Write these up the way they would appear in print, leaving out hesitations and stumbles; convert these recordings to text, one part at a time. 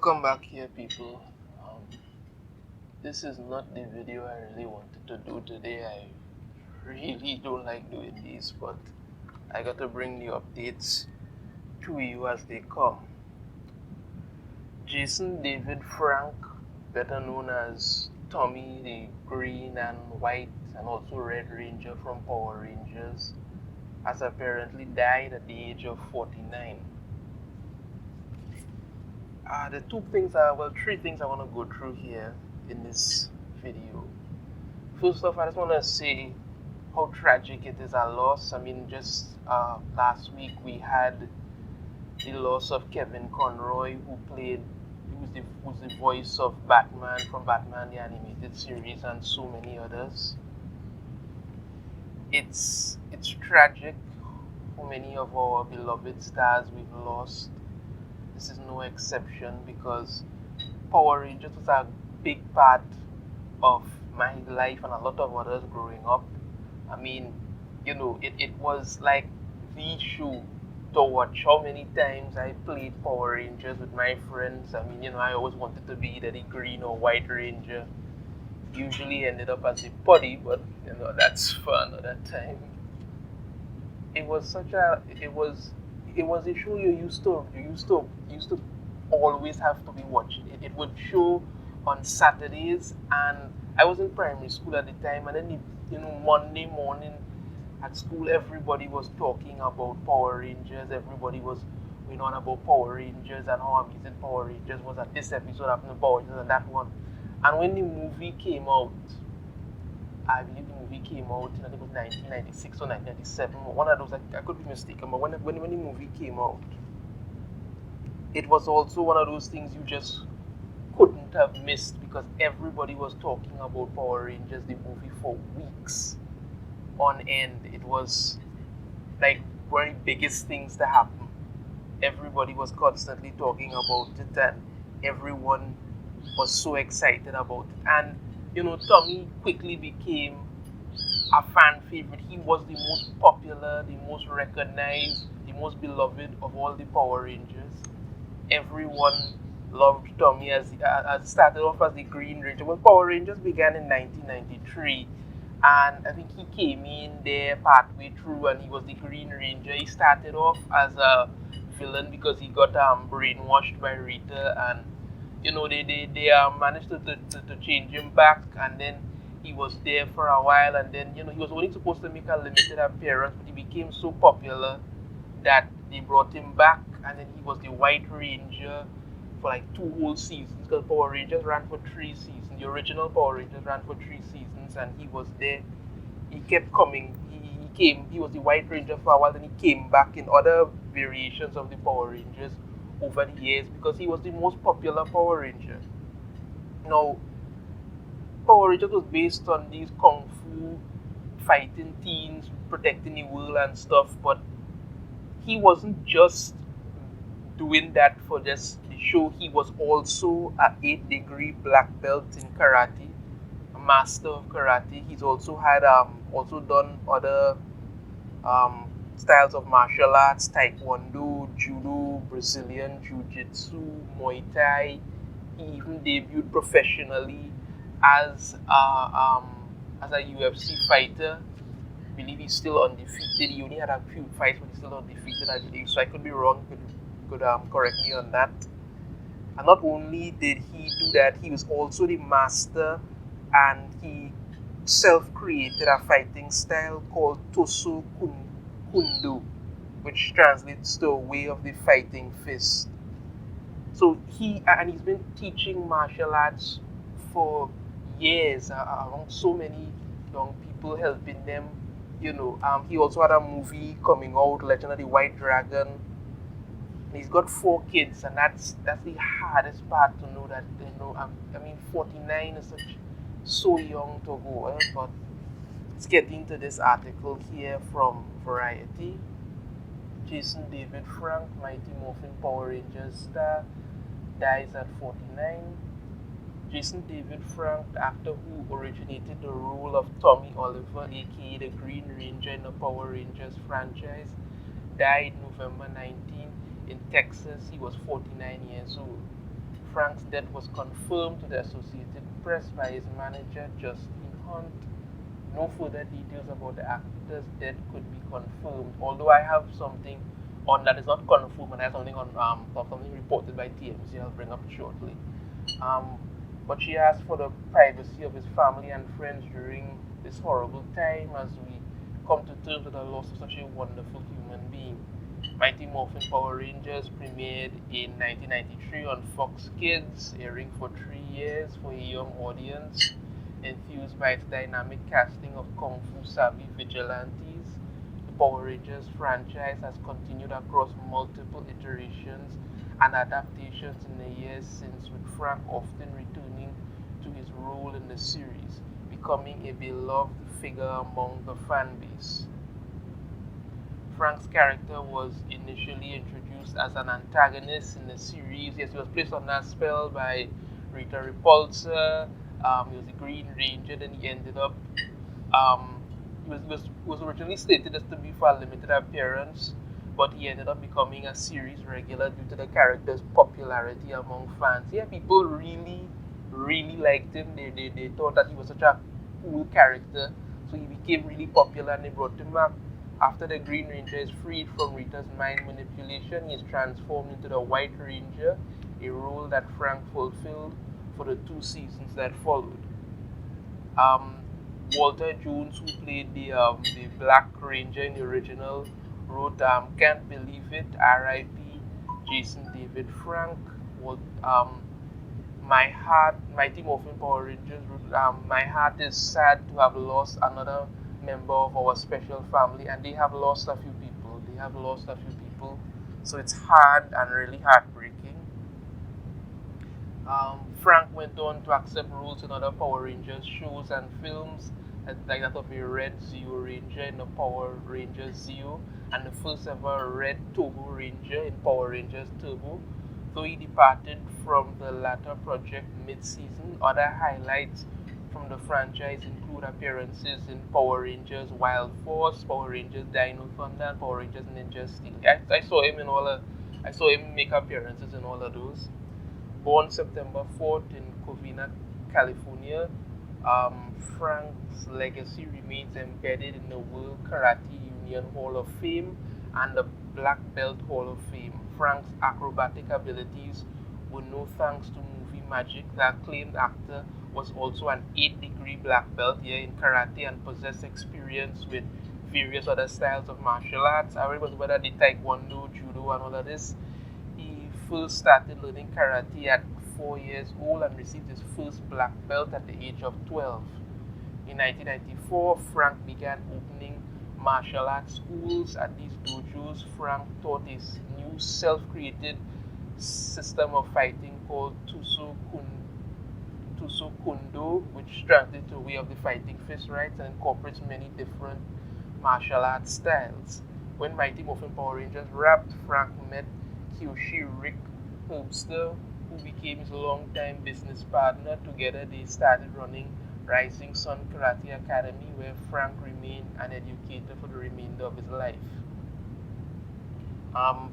Welcome back here, people. This is not the video I really wanted to do today. I really don't like doing these, but I got to bring the updates to you as they come. Jason David Frank, better known as Tommy the Green and White and also Red Ranger from Power Rangers, has apparently died at the age of 49. Three things I want to go through here in this video. First off, I just want to say how tragic it is, our loss. Just last week we had the loss of Kevin Conroy, who's the voice of Batman from Batman the Animated Series and so many others. It's tragic how many of our beloved stars we've lost. This is no exception because Power Rangers was a big part of my life and a lot of others growing up. It was like the show to watch. How many times I played Power Rangers with my friends. I always wanted to be the green or white ranger. Usually ended up as the putty, but that's for another time. It was a show you used to always have to be watching. It would show on Saturdays, and I was in primary school at the time, and then Monday morning at school everybody was talking about Power Rangers. Everybody was going on about Power Rangers and how amazing Power Rangers was, at this episode happened to Power Rangers and that one. And when the movie came out, I believe the movie came out in, I think it was 1996 or 1997. One of those, I could be mistaken, but when the movie came out, it was also one of those things you just couldn't have missed because everybody was talking about Power Rangers, the movie, for weeks on end. It was like one of the biggest things to happen. Everybody was constantly talking about it, and everyone was so excited about it. And Tommy quickly became a fan favorite. He was the most popular, the most recognized, the most beloved of all the Power Rangers. Everyone loved Tommy as started off as the Green Ranger. Well, Power Rangers began in 1993, and I think he came in there partway through, and he was the Green Ranger. He started off as a villain because he got brainwashed by Rita, and they managed to change him back, and then he was there for a while, and then he was only supposed to make a limited appearance, but he became so popular that they brought him back, and then he was the White Ranger for like 2 whole seasons because Power Rangers ran for 3 seasons. The original Power Rangers ran for 3 seasons, and he was there. He kept coming. He was the White Ranger for a while, then he came back in other variations of the Power Rangers over the years because he was the most popular Power Ranger. Now, Power Rangers was based on these kung fu fighting teens, protecting the world and stuff, but he wasn't just doing that for just the show. He was also an 8th-degree black belt in karate, a master of karate. He's also had also done other styles of martial arts: taekwondo, judo, Brazilian jiu-jitsu, Muay Thai. He even debuted professionally as a UFC fighter. I believe he's still undefeated. He only had a few fights, but he's still undefeated, I believe. So I could be wrong. Could correct me on that. And not only did he do that, he was also the master, and he self-created a fighting style called Toso Kundo, which translates to a way of the fighting fist. So he's been teaching martial arts for years among so many young people, helping them. He also had a movie coming out, Legend of the White Dragon. He's got 4 kids, and that's the hardest part to know that 49 is so young to go. But let's get into this article here from Variety. Jason David Frank, Mighty Morphin Power Rangers star, dies at 49. Jason David Frank, the actor who originated the role of Tommy Oliver, aka the Green Ranger in the Power Rangers franchise, died November 19 in Texas. He was 49 years old. Frank's death was confirmed to the Associated Press by his manager, Justin Hunt. No further details about the actor's death could be confirmed, although I have something on that is not confirmed, and I have something on something reported by TMZ I'll bring up shortly. Um, but she asked for the privacy of his family and friends during this horrible time as we come to terms with the loss of such a wonderful human being. Mighty Morphin Power Rangers premiered in 1993 on Fox Kids, airing for 3 years for a young audience enthused by its dynamic casting of kung fu savvy vigilantes. The Power Rangers franchise has continued across multiple iterations and adaptations in the years since, with Frank often returning to his role in the series, becoming a beloved figure among the fan base. Frank's character was initially introduced as an antagonist in the series. Yes, he was placed on that spell by Rita Repulsa. He was a Green Ranger, then he ended up. He was originally slated as to be for a limited appearance, but he ended up becoming a series regular due to the character's popularity among fans. Yeah, people really, really liked him. They thought that he was such a cool character, so he became really popular and they brought him back. After the Green Ranger is freed from Rita's mind manipulation, he is transformed into the White Ranger, a role that Frank fulfilled for the 2 seasons that followed. Um, Walter Jones, who played the Black Ranger in the original, wrote "Can't Believe It, R.I.P. Jason David Frank." Mighty Morphin Power Rangers wrote, "My heart is sad to have lost another member of our special family," and they have lost a few people. So it's hard and really heartbreaking. Frank went on to accept roles in other Power Rangers shows and films, like that of a Red Zeo Ranger in the Power Rangers Zeo, and the first ever Red Turbo Ranger in Power Rangers Turbo. Though he departed from the latter project mid-season, other highlights from the franchise include appearances in Power Rangers Wild Force, Power Rangers Dino Thunder, and Power Rangers Ninja Steel. I saw him make appearances in all of those. Born September 4th in Covina, California, Frank's legacy remains embedded in the World Karate Union Hall of Fame and the Black Belt Hall of Fame. Frank's acrobatic abilities were no thanks to movie magic. The acclaimed actor was also an 8th-degree black belt here in karate and possessed experience with various other styles of martial arts. I remember whether the taekwondo, judo, and all of this. He first started learning karate at 4 years old and received his first black belt at the age of 12. In 1994, Frank began opening martial arts schools. At these dojos, Frank taught his new self-created system of fighting called Tuso Kundo, which translates to way of the fighting fist, right, and incorporates many different martial arts styles. When Mighty Morphin Power Rangers wrapped, Frank met Kyoshi Rick Herbster, who became his longtime business partner. Together, they started running Rising Sun Karate Academy, where Frank remained an educator for the remainder of his life.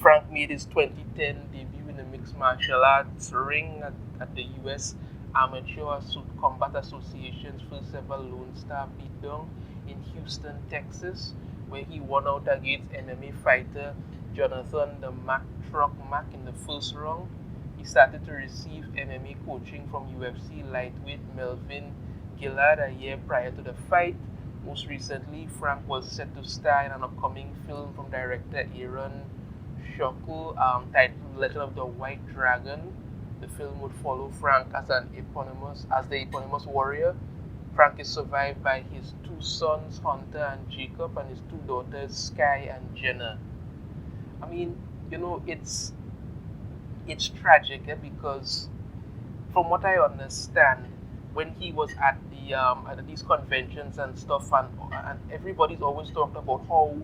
Frank made his 2010 debut in the mixed martial arts ring at the U.S. Amateur Combat Association's first ever Lone Star beatdown in Houston, Texas, where he won out against MMA fighter Jonathan the Mack Truck Mack in the first round. He started to receive MMA coaching from UFC lightweight Melvin Gillard a year prior to the fight. Most recently, Frank was set to star in an upcoming film from director Aaron Shoko titled Legend of the White Dragon. The film would follow Frank as the eponymous warrior. Frank is survived by his 2 sons, Hunter and Jacob, and his 2 daughters, Sky and Jenna. I mean, it's tragic, because from what I understand, when he was at these conventions and stuff, and everybody's always talked about how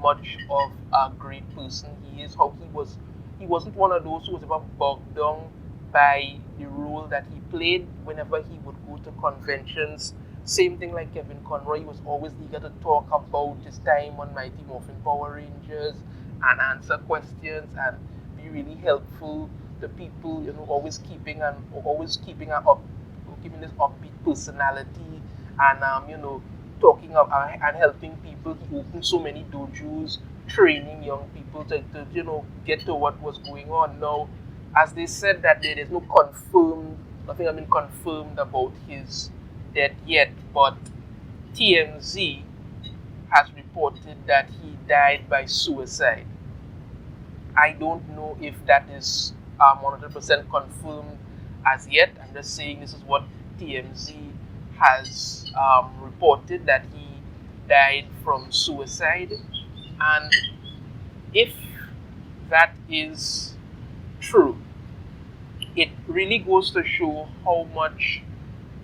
much of a great person he is, how he wasn't one of those who was ever bogged down by the role that he played whenever he would go to conventions. Same thing like Kevin Conroy, he was always eager to talk about his time on Mighty Morphin Power Rangers and answer questions and be really helpful to people, always keeping this upbeat personality, and talking about and helping people. He opened so many dojos, training young people to get to what was going on. Now, as they said that there is no confirmed, nothing has been confirmed about his death yet, but TMZ has reported that he died by suicide. I don't know if that is 100% confirmed as yet. I'm just saying this is what TMZ has reported, that he died from suicide. And if that is true, it really goes to show how much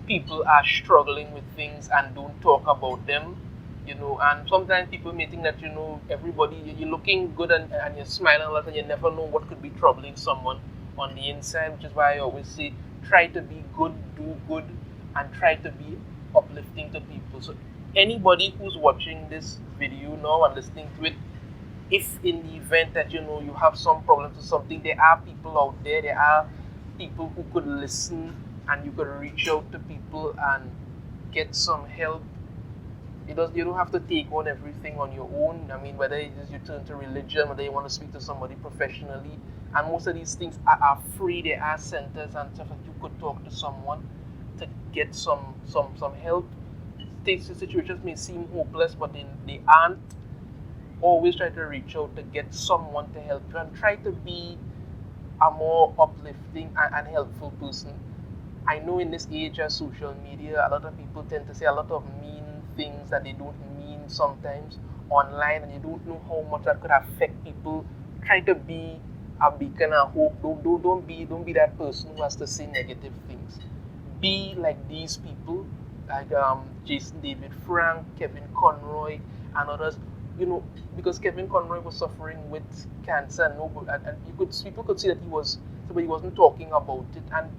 people are struggling with things and don't talk about them. And sometimes people may think that everybody, you're looking good and you're smiling a lot, and you never know what could be troubling someone on the inside, which is why I always say try to be good, do good, and try to be uplifting to people. So anybody who's watching this video now and listening to it, if in the event that you have some problems or something, there are people out there, there are people who could listen, and you could reach out to people and get some help. You don't have to take on everything on your own. I mean, whether it is you turn to religion, whether you want to speak to somebody professionally, and most of these things are free. There are centers and stuff that you could talk to someone to get some help. These situations may seem hopeless, but they aren't. Always try to reach out to get someone to help you, and try to be a more uplifting and helpful person. I know in this age of social media, a lot of people tend to say a lot of mean things that they don't mean sometimes online, and you don't know how much that could affect people. Try to be a beacon of hope. Don't be that person who has to say negative things. Be like these people, like Jason David Frank, Kevin Conroy, and others. Because Kevin Conroy was suffering with cancer, and people could see that he wasn't talking about it. And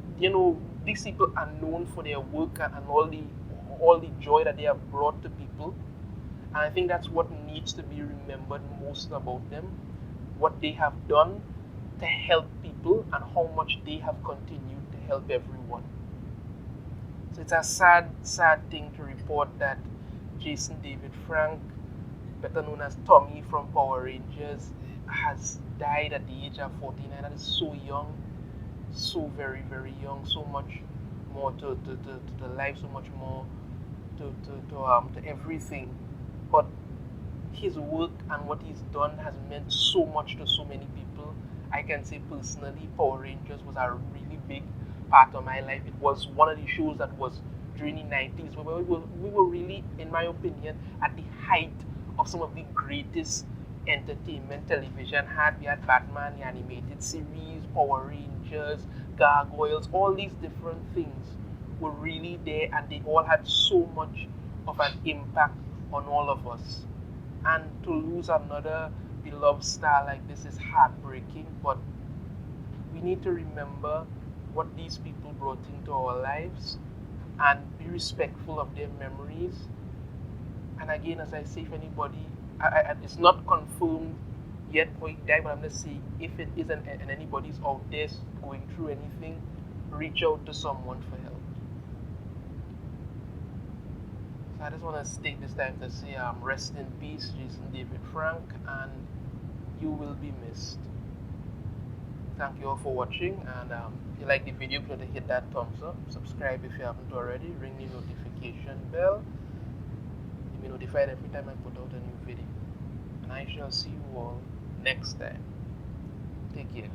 these people are known for their work and all the joy that they have brought to people. And I think that's what needs to be remembered most about them, what they have done to help people and how much they have continued to help everyone. So it's a sad thing to report that Jason David Frank, better known as Tommy from Power Rangers, has died at the age of 49. That is so young, so very, very young, so much more to the life, so much more to everything. But his work and what he's done has meant so much to so many people. I can say personally, Power Rangers was a really big part of my life. It was one of the shows that was during the 90s where we were really, in my opinion, at the height of some of the greatest entertainment television had. We had Batman, the animated series, Power Rangers, Gargoyles, all these different things were really there, and they all had so much of an impact on all of us. And to lose another beloved star like this is heartbreaking, but we need to remember what these people brought into our lives and be respectful of their memories. And again, as I say, if anybody, it's not confirmed yet how he died, but I'm just saying, if it isn't and anybody's out there going through anything, reach out to someone for help. So I just want to take this time to say, rest in peace, Jason David Frank, and you will be missed. Thank you all for watching, and if you like the video, please hit that thumbs up, subscribe if you haven't already, ring the notification bell. Be notified every time I put out a new video. And I shall see you all next time. Take care.